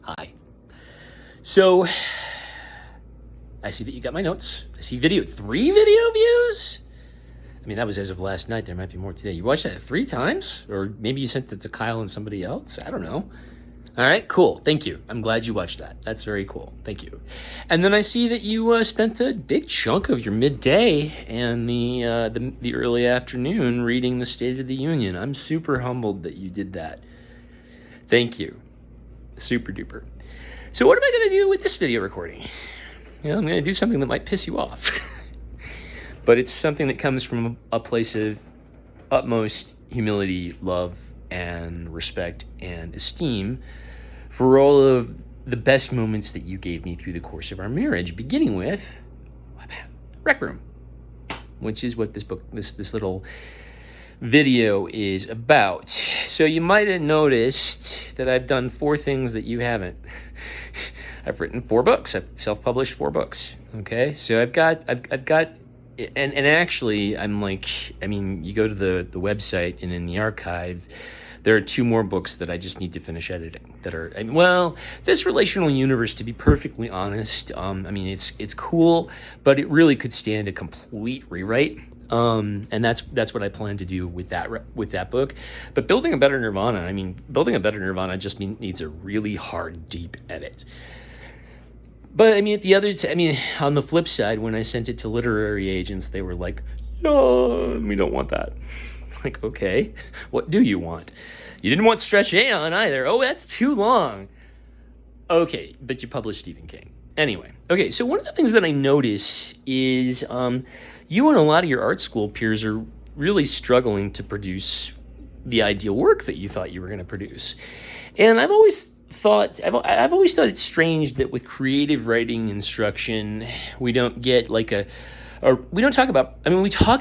Hi. So, I see that you got my notes. I see 3 video views? I mean, that was as of last night. There might be more today. You watched that 3 times? Or maybe you sent it to Kyle and somebody else? I don't know. All right, cool. Thank you. I'm glad you watched that. That's very cool. Thank you. And then I see that you spent a big chunk of your midday and the early afternoon reading the State of the Union. I'm super humbled that you did that. Thank you. Super duper. So what am I going to do with this video recording? I'm going to do something that might piss you off. But it's something that comes from a place of utmost humility, love, and respect and esteem for all of the best moments that you gave me through the course of our marriage, beginning with Rec Room, which is what this little video is about. So you might have noticed that I've done 4 things that you haven't. I've written 4 books. I've self-published 4 books. Okay, so I've got, and actually, you go to the website and in the archive, there are 2 more books that I just need to finish editing. This Relational Universe, to be perfectly honest, it's cool, but it really could stand a complete rewrite. And that's what I plan to do with that book. But Building a Better Nirvana just needs a really hard, deep edit. But on the flip side, when I sent it to literary agents, they were like, "No, we don't want that." Like, okay, what do you want? You didn't want Stretch Aeon either. Oh, that's too long. Okay, but you published Stephen King. Anyway, okay, so one of the things that I notice is you and a lot of your art school peers are really struggling to produce the ideal work that you thought you were going to produce. And I've always thought it's strange that with creative writing instruction, we don't get we talk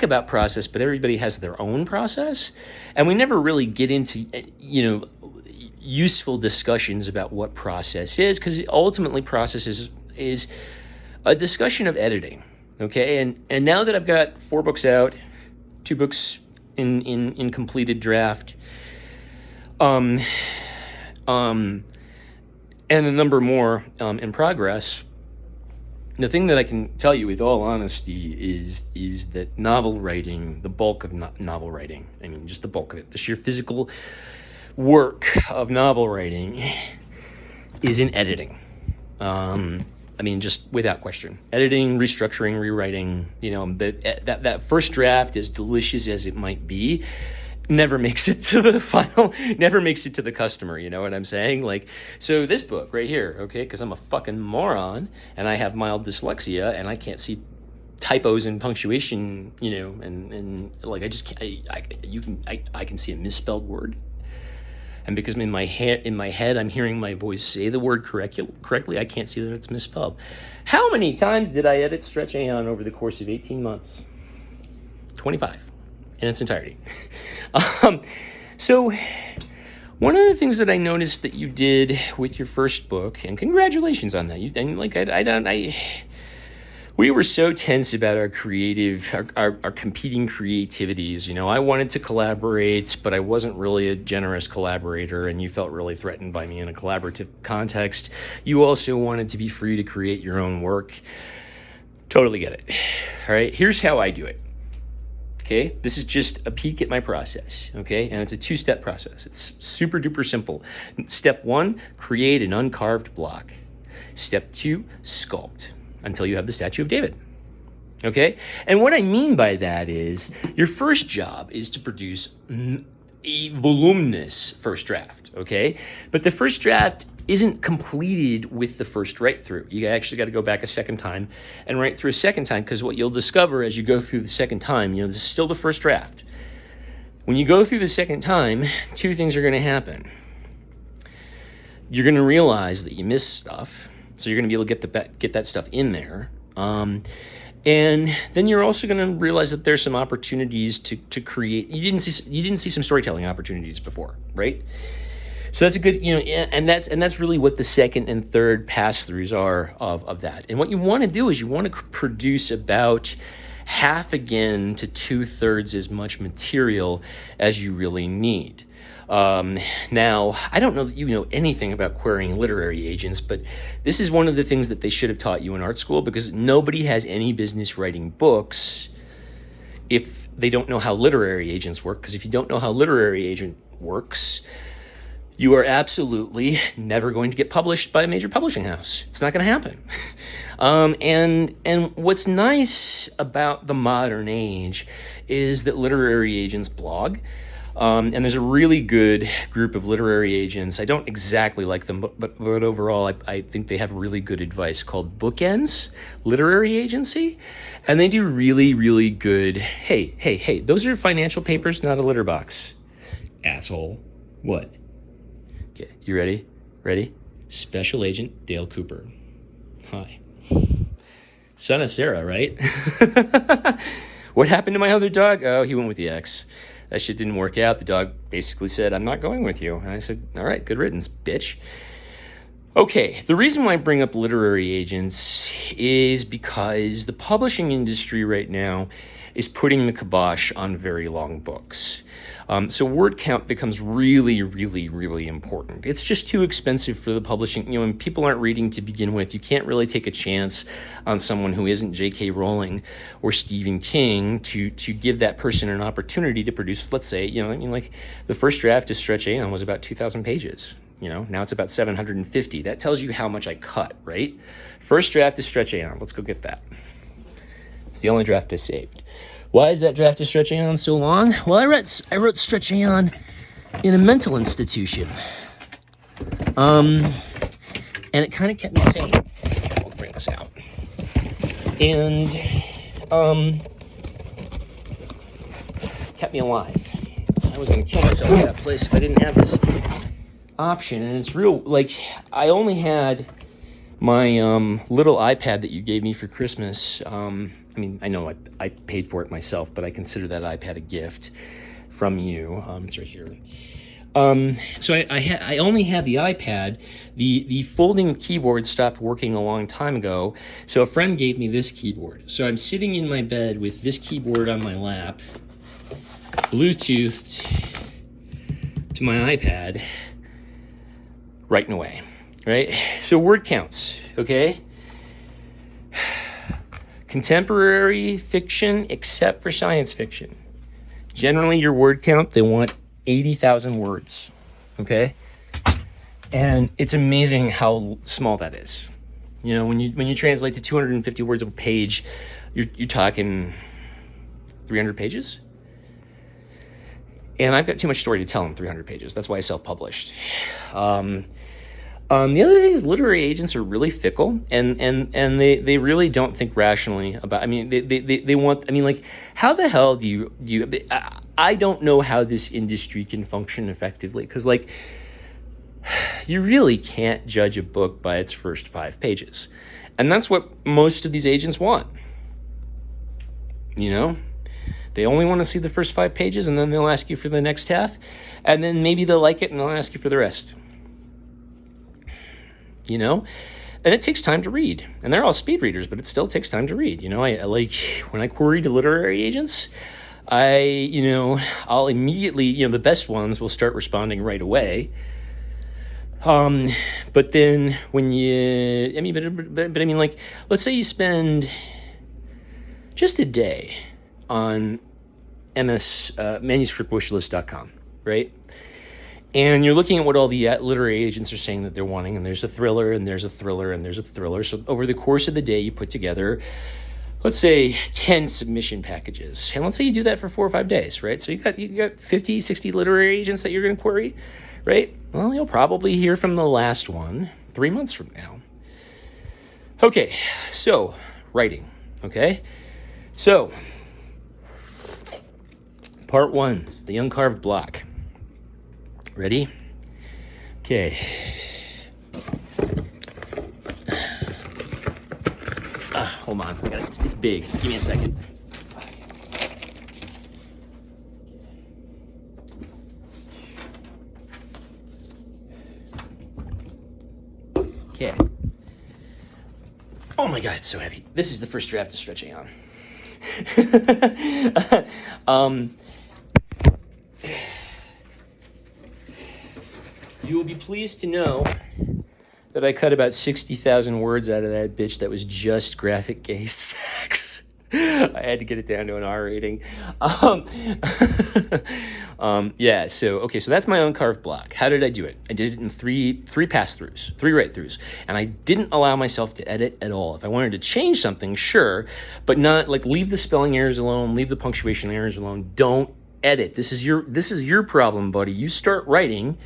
about process, but everybody has their own process. And we never really get into, useful discussions about what process is, because ultimately process is a discussion of editing. Okay. And now that I've got 4 books out, 2 books in completed draft, and a number more in progress, the thing that I can tell you with all honesty is that novel writing, the bulk of novel writing, just the bulk of it, the sheer physical work of novel writing is in editing. Just without question. Editing, restructuring, rewriting, that first draft, as delicious as it might be, never makes it to the final, never makes it to the customer, you know what I'm saying? So this book right here, okay, because I'm a fucking moron, and I have mild dyslexia, and I can't see typos and punctuation, I just can't, I can see a misspelled word. And because in my head, I'm hearing my voice say the word correctly, I can't see that it's misspelled. How many times did I edit Stretch Aeon over the course of 18 months? 25 in its entirety. So one of the things that I noticed that you did with your first book, and congratulations on that. We were so tense about our competing creativities. I wanted to collaborate, but I wasn't really a generous collaborator, and you felt really threatened by me in a collaborative context. You also wanted to be free to create your own work. Totally get it. All right, here's how I do it. Okay, this is just a peek at my process, okay? And it's a 2-step process. It's super duper simple. Step 1, create an uncarved block. Step 2, sculpt until you have the statue of David, okay? And what I mean by that is your first job is to produce a voluminous first draft, okay? But the first draft isn't completed with the first write through. You actually got to go back a second time and write through a second time, because what you'll discover as you go through the second time, this is still the first draft. When you go through the second time, 2 things are going to happen. You're going to realize that you missed stuff, so you're going to be able to get that stuff in there. And then you're also going to realize that there's some opportunities to create. You didn't see some storytelling opportunities before, right? So that's a good, and that's really what the second and third pass-throughs are of that. And what you want to do is you want to produce about half again to 2/3 as much material as you really need. Now, I don't know that you know anything about querying literary agents, but this is one of the things that they should have taught you in art school, because nobody has any business writing books if they don't know how literary agents work. Because if you don't know how literary agent works, you are absolutely never going to get published by a major publishing house. It's not going to happen. And what's nice about the modern age is that literary agents blog. And there's a really good group of literary agents. I don't exactly like them, but overall, I think they have really good advice, called Bookends Literary Agency. And they do really, really good. Hey, those are financial papers, not a litter box. Asshole. What? Okay, you ready? Ready? Special Agent Dale Cooper. Hi. Son of Sarah, right? What happened to my other dog? Oh, he went with the ex. That shit didn't work out. The dog basically said, I'm not going with you. And I said, all right, good riddance, bitch. Okay, the reason why I bring up literary agents is because the publishing industry right now is putting the kibosh on very long books. So word count becomes really, really, really important. It's just too expensive for the publishing. You know, when people aren't reading to begin with, you can't really take a chance on someone who isn't J.K. Rowling or Stephen King to give that person an opportunity to produce, let's say, you know, I mean, like the first draft of Stretch Aeon was about 2,000 pages. You know, now it's about 750. That tells you how much I cut, right? First draft of Stretch Aeon. Let's go get that. It's the only draft I saved. Why is that draft of Stretch Aeon so long? Well, I wrote Stretch Aeon in a mental institution. And it kind of kept me sane. I'll bring this out. And kept me alive. I was going to kill myself at that place if I didn't have this option. And it's real, like, I only had my little iPad that you gave me for Christmas. I mean, I know I paid for it myself, but I consider that iPad a gift from you. It's right here. So I only had the iPad. The folding keyboard stopped working a long time ago, so a friend gave me this keyboard. So I'm sitting in my bed with this keyboard on my lap, Bluetoothed to my iPad, writing away, right? So word counts, okay? Contemporary fiction, except for science fiction. Generally, your word count, they want 80,000 words, okay? And it's amazing how small that is. You know, when you translate to 250 words a page, you're talking 300 pages. And I've got too much story to tell in 300 pages. That's why I self-published. The other thing is literary agents are really fickle, and they really don't think rationally about, I mean, they want, I mean, like, how the hell do you I don't know how this industry can function effectively, because, like, you really can't judge a book by its first 5 pages. And that's what most of these agents want. You know? They only want to see the first 5 pages, and then they'll ask you for the next half, and then maybe they'll like it, and they'll ask you for the rest. You know, and it takes time to read, and they're all speed readers, but it still takes time to read. You know, I like, when I query to literary agents, I'll immediately, the best ones will start responding right away. But then when like, let's say you spend just a day on manuscriptwishlist.com, right? And you're looking at what all the literary agents are saying that they're wanting, and there's a thriller, and there's a thriller, and there's a thriller. So over the course of the day, you put together, let's say, 10 submission packages. And let's say you do that for 4 or 5 days, right? So you got 50, 60 literary agents that you're going to query, right? Well, you'll probably hear from the last one 3 months from now. Okay, so writing, okay? So, part 1, the uncarved block. Ready? Okay. Hold on. It's big. Give me a second. Okay. Oh my God, it's so heavy. This is the first draft of Stretch Aeon. You will be pleased to know that I cut about 60,000 words out of that bitch that was just graphic gay sex. I had to get it down to an R rating. Yeah, so that's my uncarved block. How did I do it? I did it in three pass-throughs, 3 write-throughs, and I didn't allow myself to edit at all. If I wanted to change something, sure, but not like leave the spelling errors alone, leave the punctuation errors alone. Don't edit. This is your problem, buddy. You start writing,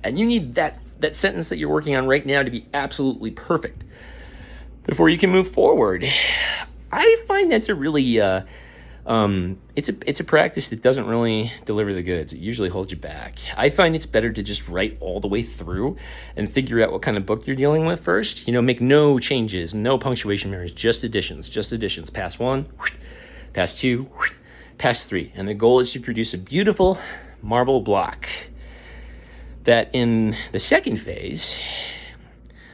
and you need that sentence that you're working on right now to be absolutely perfect before you can move forward. I find that's a really it's a practice that doesn't really deliver the goods. It usually holds you back. I find it's better to just write all the way through and figure out what kind of book you're dealing with first. Make no changes, no punctuation errors, just additions. Pass 1, pass 2, pass 3. And the goal is to produce a beautiful marble block that in the second phase,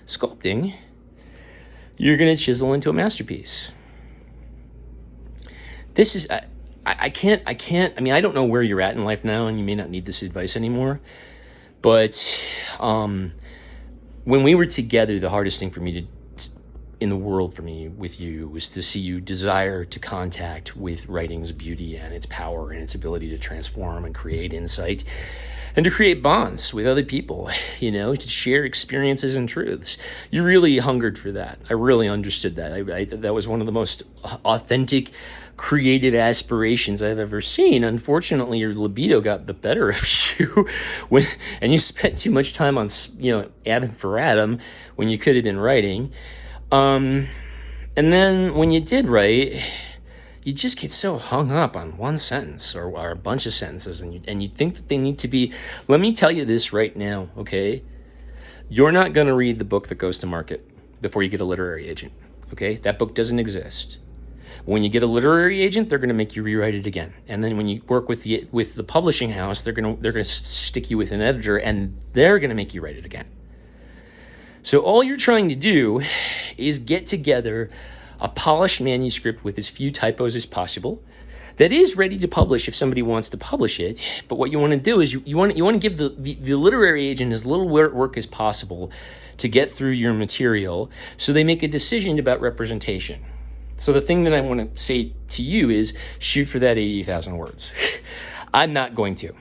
sculpting, you're going to chisel into a masterpiece. This is, I can't, I mean, I don't know where you're at in life now, and you may not need this advice anymore, but when we were together, the hardest thing for me in the world for me with you was to see you desire to contact with writing's beauty and its power and its ability to transform and create insight and to create bonds with other people, to share experiences and truths. You really hungered for that. I really understood that. That was one of the most authentic, creative aspirations I've ever seen. Unfortunately, your libido got the better of you and you spent too much time on, atom for atom when you could have been writing. And then when you did write, you just get so hung up on one sentence or a bunch of sentences, and you think that they need to be. Let me tell you this right now, okay? You're not going to read the book that goes to market before you get a literary agent, okay? That book doesn't exist. When you get a literary agent, they're going to make you rewrite it again. And then when you work with the publishing house, they're going to stick you with an editor, and they're going to make you write it again. So all you're trying to do is get together a polished manuscript with as few typos as possible that is ready to publish if somebody wants to publish it. But what you want to do is you want to give the literary agent as little work as possible to get through your material so they make a decision about representation. So the thing that I want to say to you is shoot for that 80,000 words. I'm not going to.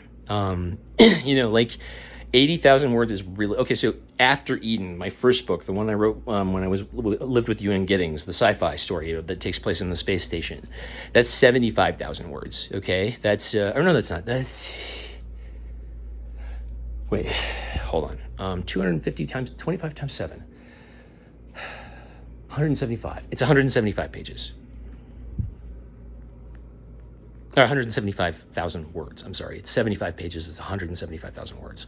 80,000 words is really okay. So After Eden, my first book, the one I wrote when I lived with you in Giddings, the sci-fi story that takes place in the space station, that's 75,000 words. Okay, that's no, that's not. That's wait, hold on. 250 times 25 times 7. 175. It's 175 pages. Or 175,000 words. I'm sorry. It's 75 pages. It's 175,000 words.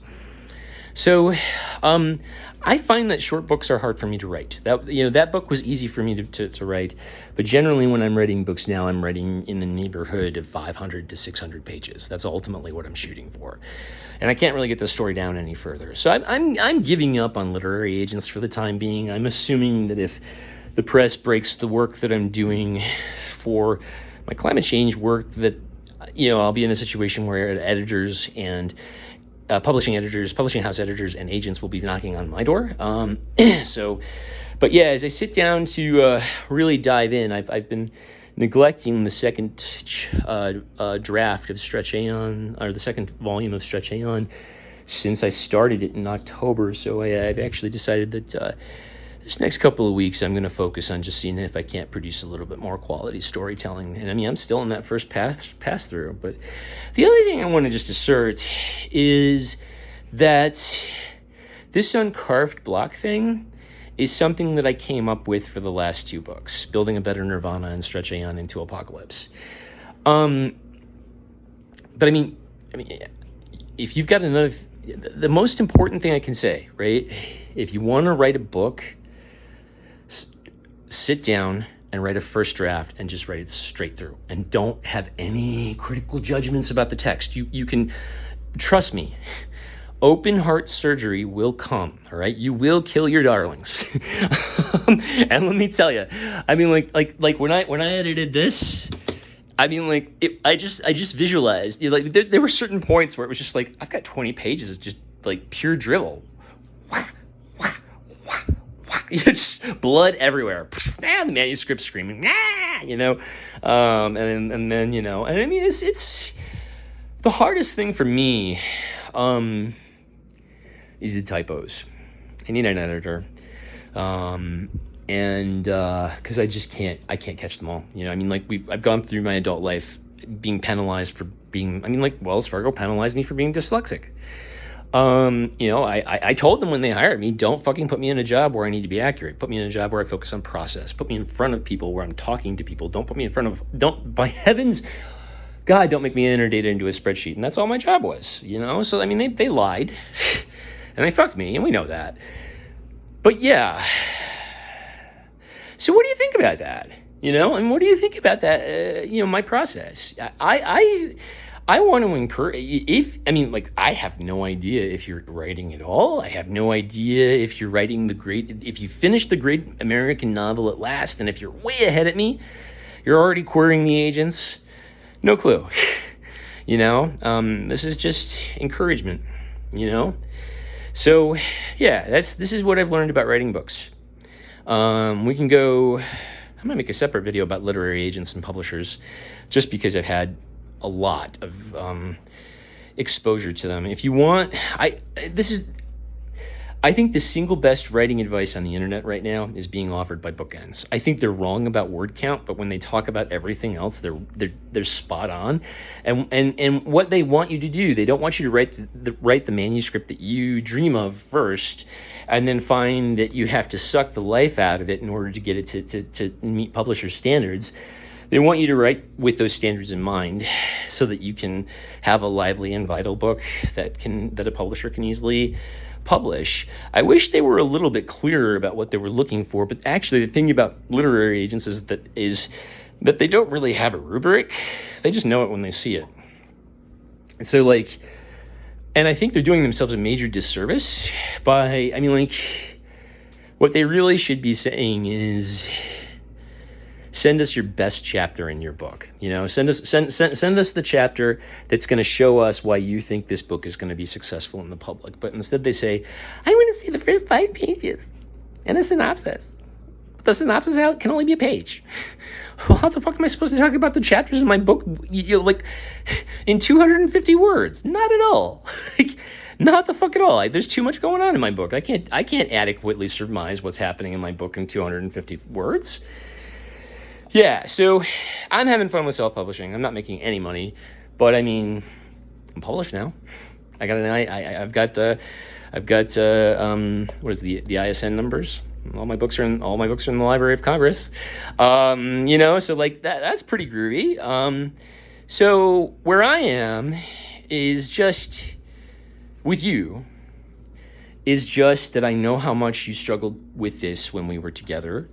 So I find that short books are hard for me to write. That book was easy for me to write. But generally when I'm writing books now, I'm writing in the neighborhood of 500 to 600 pages. That's ultimately what I'm shooting for. And I can't really get the story down any further. So I'm giving up on literary agents for the time being. I'm assuming that if the press breaks the work that I'm doing for my climate change work, that I'll be in a situation where editors and publishing house editors and agents will be knocking on my door. But yeah, as I sit down to really dive in, I've been neglecting the second draft of Stretch Aeon, or the second volume of Stretch Aeon, since I started it in October. So I've actually decided that this next couple of weeks, I'm going to focus on just seeing if I can't produce a little bit more quality storytelling. And I mean, I'm still in that first pass through. But the other thing I want to just assert is that this uncarved block thing is something that I came up with for the last 2 books, Building a Better Nirvana and Stretch Aeon into Apocalypse. But I mean, if you've got the most important thing I can say, right? If you want to write a book, sit down and write a first draft and just write it straight through, and don't have any critical judgments about the text. You can trust me. Open heart surgery will come. All right, you will kill your darlings. And let me tell you, I mean, like when I edited this, I mean, I just visualized. There were certain points where it was just like, I've got 20 pages of just like pure drivel. Wah, wah, wah, wah. Just blood everywhere. The manuscript screaming, you know, and then, you know, and I mean, it's the hardest thing for me, is the typos. I need an editor. And because I can't catch them all. You know, I mean, like I've gone through my adult life being penalized for being, I mean, like Wells Fargo penalized me for being dyslexic. You know, I told them when they hired me, don't fucking put me in a job where I need to be accurate. Put me in a job where I focus on process. Put me in front of people where I'm talking to people. Don't put me in front of, by heavens, God, don't make me enter data into a spreadsheet. And that's all my job was, you know? So, I mean, they lied and they fucked me, and we know that. But yeah. So what do you think about that? You know, and what do you think about that? You know, my process. I want to encourage, I have no idea if you're writing at all. I have no idea if you're writing if you finish the great American novel at last, and if you're way ahead of me, you're already querying the agents. No clue. You know, this is just encouragement, you know? So yeah, this is what I've learned about writing books. We can go, I'm gonna make a separate video about literary agents and publishers, just because I've had a lot of exposure to them. If you want, I think the single best writing advice on the internet right now is being offered by Bookends. I think they're wrong about word count, but when they talk about everything else, they're spot on. And what they want you to do, they don't want you to write the manuscript that you dream of first, and then find that you have to suck the life out of it in order to get it to meet publisher standards. They want you to write with those standards in mind, so that you can have a lively and vital book that a publisher can easily publish. I wish they were a little bit clearer about what they were looking for, but actually the thing about literary agents is that they don't really have a rubric. They just know it when they see it. And so, like, and I think they're doing themselves a major disservice by, what they really should be saying is, send us your best chapter in your book. You know, send us the chapter that's going to show us why you think this book is going to be successful in the public. But instead they say, I want to see the first 5 pages and a synopsis. But the synopsis can only be a page. Well, how the fuck am I supposed to talk about the chapters in my book, in 250 words? Not at all. Not the fuck at all. There's too much going on in my book. I can't adequately surmise what's happening in my book in 250 words. Yeah, so I'm having fun with self-publishing. I'm not making any money, but I'm published now. I've got what is the ISN numbers? All my books are in the Library of Congress. You know, so like that's pretty groovy. So where I am is just with you. Is just that I know how much you struggled with this when we were together,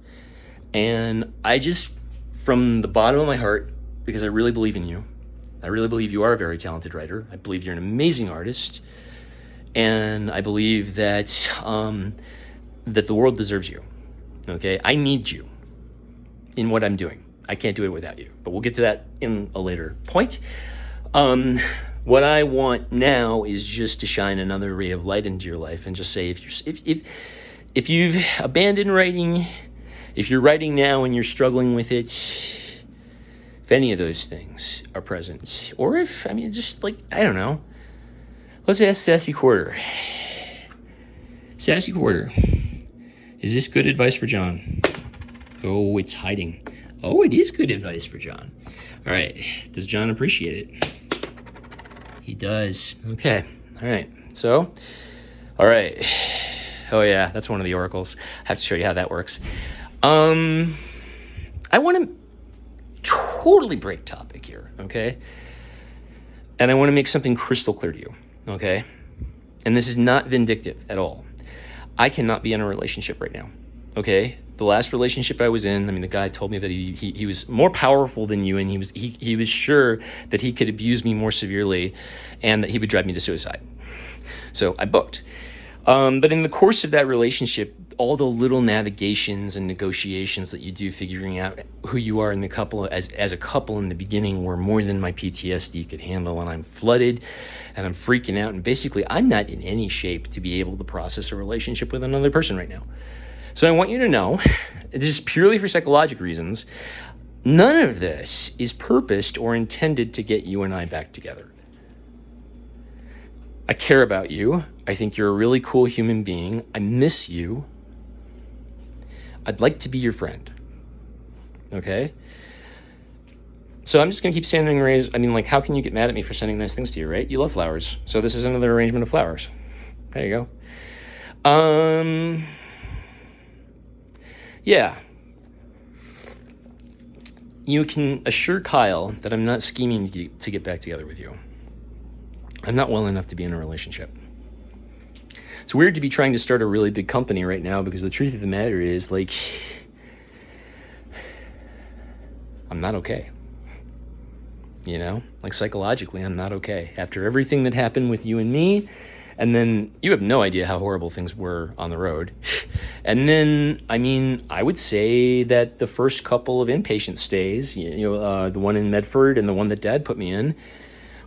and I just, from the bottom of my heart, because I really believe in you. I really believe you are a very talented writer. I believe you're an amazing artist. And I believe that that the world deserves you. Okay? I need you in what I'm doing. I can't do it without you. But we'll get to that in a later point. What I want now is just to shine another ray of light into your life and just say, if you've abandoned writing, if you're writing now and you're struggling with it, if any of those things are present, or if, I don't know, let's ask Sassy Quarter. Sassy Quarter, is this good advice for John? Oh, it's hiding. Oh, it is good advice for John. All right, does John appreciate it? He does. Okay, all right, so, all right. Oh yeah, that's one of the oracles. I have to show you how that works. I want to totally break topic here, okay? And I want to make something crystal clear to you, okay? And this is not vindictive at all. I cannot be in a relationship right now, okay? The last relationship I was in, the guy told me that he was more powerful than you, and he was sure that he could abuse me more severely and that he would drive me to suicide. So I booked. But in the course of that relationship, all the little navigations and negotiations that you do figuring out who you are in the couple as a couple in the beginning were more than my PTSD could handle, and I'm flooded and I'm freaking out, and basically I'm not in any shape to be able to process a relationship with another person right now. So I want you to know, this is purely for psychological reasons, none of this is purposed or intended to get you and I back together. I care about you. I think you're a really cool human being. I miss you. I'd like to be your friend. Okay? So I'm just going to keep sending how can you get mad at me for sending nice things to you, right? You love flowers. So this is another arrangement of flowers. There you go. Yeah. You can assure Kyle that I'm not scheming to get back together with you. I'm not well enough to be in a relationship. It's weird to be trying to start a really big company right now, because the truth of the matter is, I'm not okay. Psychologically, I'm not okay. After everything that happened with you and me, and then you have no idea how horrible things were on the road. And then, I would say that the first couple of inpatient stays, the one in Medford and the one that Dad put me in,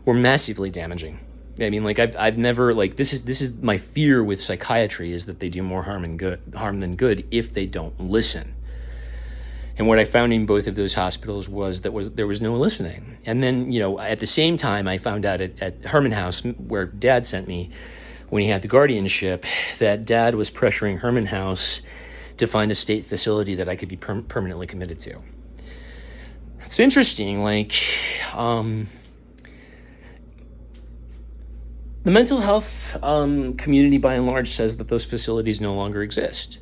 were massively damaging. I've never, this is my fear with psychiatry, is that they do more harm than good if they don't listen. And what I found in both of those hospitals was there was no listening. And then, at the same time, I found out at Herman House, where Dad sent me when he had the guardianship, that Dad was pressuring Herman House to find a state facility that I could be permanently committed to. It's interesting, the mental health community, by and large, says that those facilities no longer exist.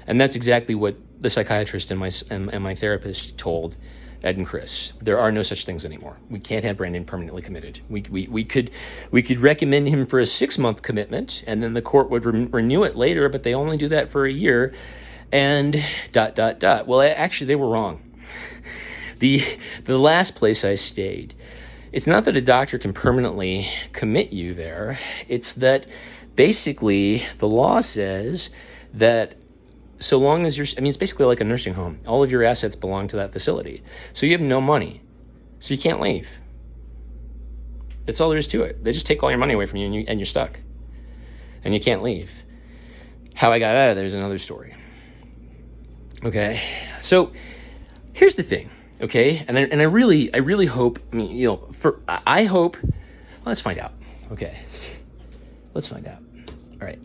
And that's exactly what the psychiatrist and my therapist told Ed and Chris. There are no such things anymore. We can't have Brandon permanently committed. We could recommend him for a 6-month commitment, and then the court would renew it later, but they only do that for a year, and ... Well, actually, they were wrong. The last place I stayed, it's not that a doctor can permanently commit you there. It's that basically the law says that so long as it's basically like a nursing home. All of your assets belong to that facility. So you have no money. So you can't leave. That's all there is to it. They just take all your money away from you, and you're stuck. And you can't leave. How I got out of there is another story. Okay? So here's the thing. Okay, and I really hope. I hope. Let's find out. Okay, let's find out. All right.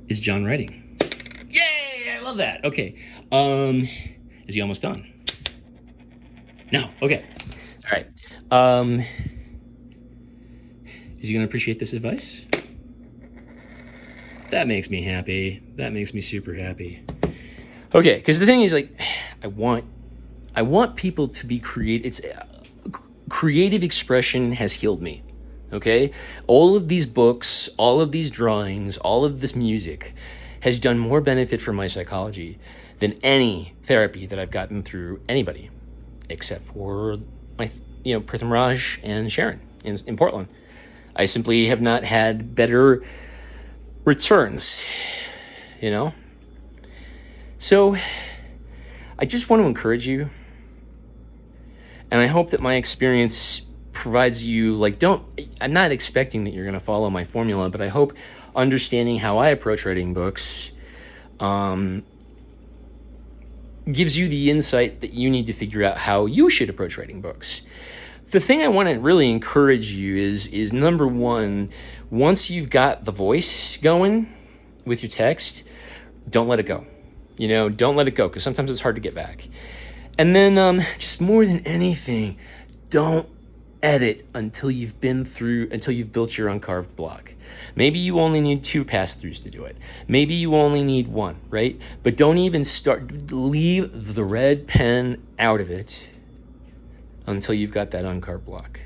Is John writing? Yay! I love that. Okay. Is he almost done? No. Okay. All right. Is he gonna appreciate this advice? That makes me happy. That makes me super happy. Okay, because the thing is, I want people to be creative. Creative expression has healed me. Okay, all of these books, all of these drawings, all of this music has done more benefit for my psychology than any therapy that I've gotten through anybody, except for my, Pritham Raj and Sharon in Portland. I simply have not had better returns, So I just want to encourage you, and I hope that my experience provides you, I'm not expecting that you're going to follow my formula, but I hope understanding how I approach writing books gives you the insight that you need to figure out how you should approach writing books. The thing I want to really encourage you is number one, once you've got the voice going with your text, don't let it go. Don't let it go, because sometimes it's hard to get back. And then just more than anything, don't edit until you've built your uncarved block. Maybe you only need 2 pass-throughs to do it. Maybe you only need 1, right? But don't even leave the red pen out of it until you've got that uncarved block.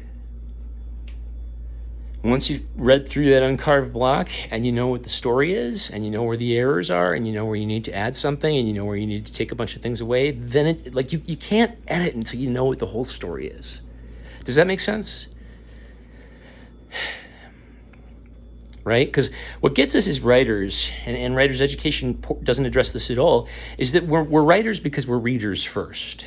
Once you've read through that uncarved block and you know what the story is, and you know where the errors are, and you know where you need to add something, and you know where you need to take a bunch of things away, then you can't edit until you know what the whole story is. Does that make sense? right? Because what gets us as writers, and writers' education doesn't address this at all, is that we're writers because we're readers first.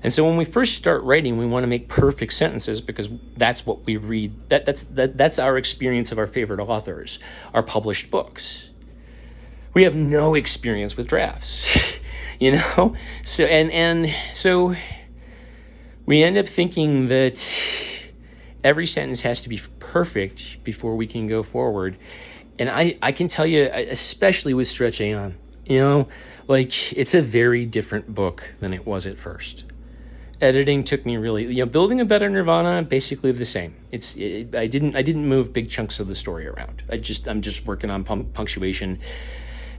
And so when we first start writing, we want to make perfect sentences because that's what we read. That's our experience of our favorite authors, our published books. We have no experience with drafts, you know? So so we end up thinking that every sentence has to be perfect before we can go forward. And I can tell you, especially with Stretch Aeon, you know, like it's a very different book than it was at first. Editing took me really, you know, building a better Nirvana, basically the same. I didn't move big chunks of the story around. I'm just working on punctuation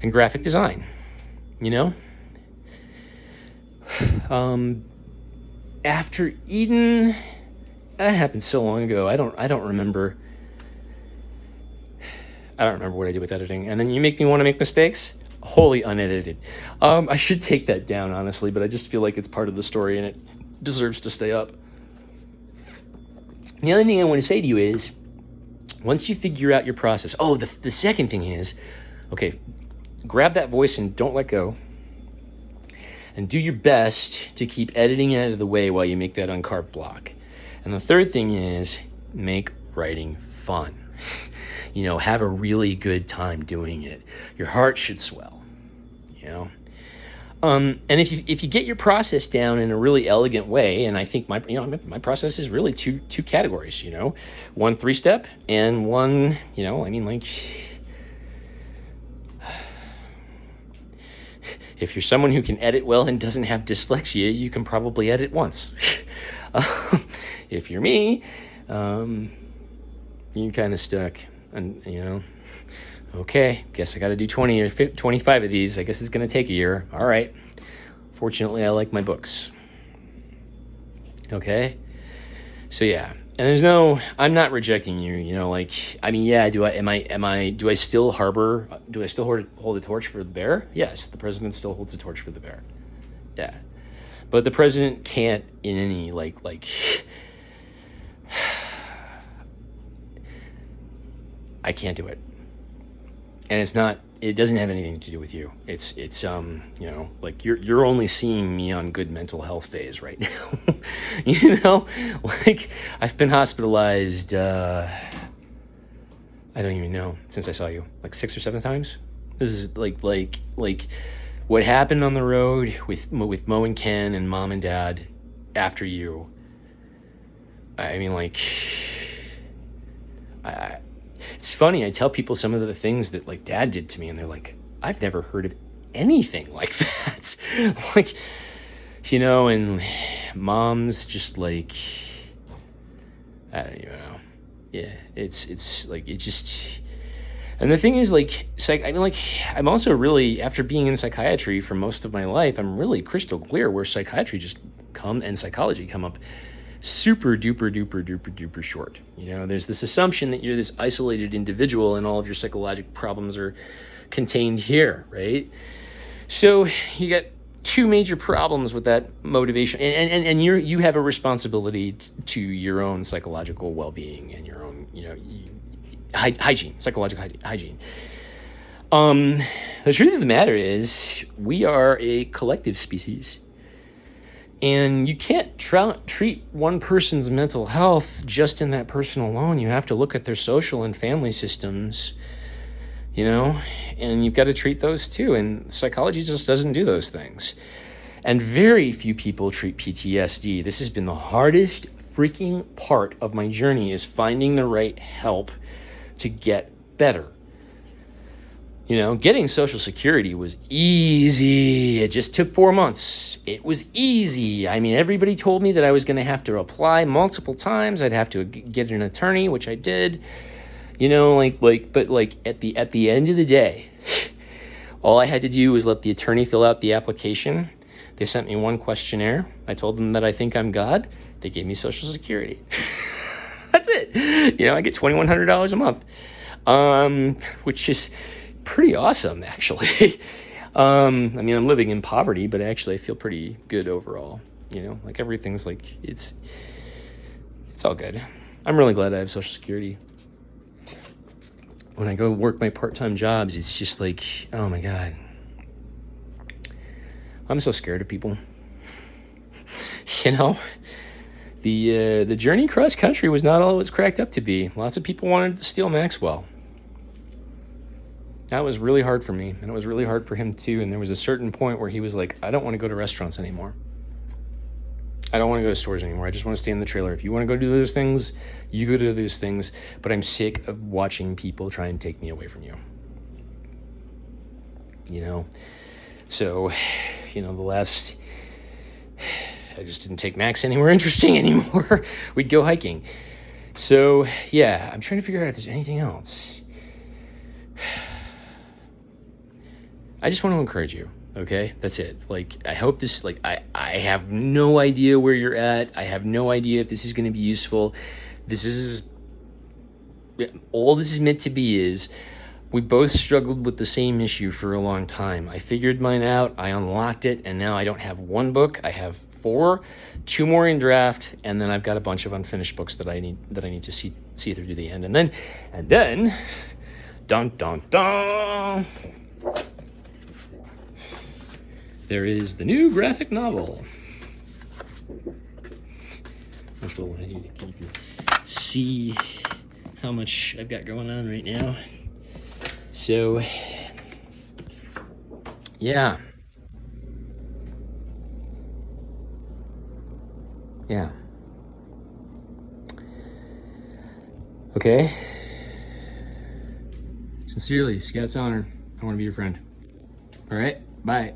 and graphic design, you know? After Eden, that happened so long ago. I don't remember what I did with editing. And then you make me want to make mistakes. Wholly unedited. I should take that down, honestly, but I just feel like it's part of the story and it deserves to stay up. The other thing I want to say to you is, once you figure out your process, the second thing is, okay, grab that voice and don't let go. And do your best to keep editing out of the way while you make that uncarved block. And the third thing is, make writing fun. You know, have a really good time doing it. Your heart should swell, you know. And if you get your process down in a really elegant way, and I think my process is really two categories, you know, one 3-step and one, you know, I mean, like, if you're someone who can edit well and doesn't have dyslexia, you can probably edit once. If you're me, you're kind of stuck, and you know. Okay, guess I got to do 20 or 25 of these. I guess it's going to take a year. All right. Fortunately, I like my books. Okay? So yeah. And I'm not rejecting you, you know, like, I mean, yeah, do I still hold the torch for the bear? Yes, the president still holds the torch for the bear. Yeah. But the president can't in any, like, I can't do it. And it doesn't have anything to do with you. It's you know, like you're only seeing me on good mental health phase right now. You know, like I've been hospitalized, I don't even know, since I saw you, like 6 or 7 times. This is like what happened on the road with Mo and Ken and Mom and Dad after you. I mean, like, it's funny, I tell people some of the things that, like, Dad did to me, and they're like, I've never heard of anything like that. Like, you know, and Mom's just like, I don't even know. Yeah, it's like, it just, and the thing is, like, I'm also really, after being in psychiatry for most of my life, I'm really crystal clear where psychiatry and psychology come up super duper short. You know, there's this assumption that you're this isolated individual and all of your psychological problems are contained here, right? So you got 2 major problems with that motivation, and you have a responsibility to your own psychological well-being and your own, you know, hygiene, psychological hygiene. The truth of the matter is, we are a collective species. And you can't treat one person's mental health just in that person alone. You have to look at their social and family systems, you know, and you've got to treat those too. And psychology just doesn't do those things. And very few people treat PTSD. This has been the hardest freaking part of my journey, is finding the right help to get better. You know, getting Social Security was easy. It just took 4 months. It was easy. I mean, everybody told me that I was going to have to apply multiple times. I'd have to get an attorney, which I did. You know, but at the end of the day, all I had to do was let the attorney fill out the application. They sent me one questionnaire. I told them that I think I'm God. They gave me Social Security. That's it. You know, I get $2,100 a month, which is pretty awesome, actually. I mean, I'm living in poverty, but actually I feel pretty good overall. You know, like everything's like, it's all good. I'm really glad I have Social Security. when I go work my part-time jobs, it's just like, oh my God. I'm so scared of people. You know, the journey cross country was not all it was cracked up to be. Lots of people wanted to steal Maxwell. That was really hard for me, and it was really hard for him too. And there was a certain point where he was like, I don't want to go to restaurants anymore. I don't want to go to stores anymore. I just want to stay in the trailer. If you want to go do those things, you go do those things. But I'm sick of watching people try and take me away from you. You know? So, you know, I just didn't take Max anywhere interesting anymore. We'd go hiking. So, yeah, I'm trying to figure out if there's anything else. I just want to encourage you, okay? That's it. Like, I hope this, like, I have no idea where you're at. I have no idea if this is going to be useful. All this is meant to be is, we both struggled with the same issue for a long time. I figured mine out, I unlocked it, and now I don't have one book. I have 4, 2 more in draft, and then I've got a bunch of unfinished books that I need to see through to the end. And then, dun dun dun, there is the new graphic novel, which will you can see how much I've got going on right now. So, yeah. Okay. Sincerely, Scout's Honor, I want to be your friend. All right, bye.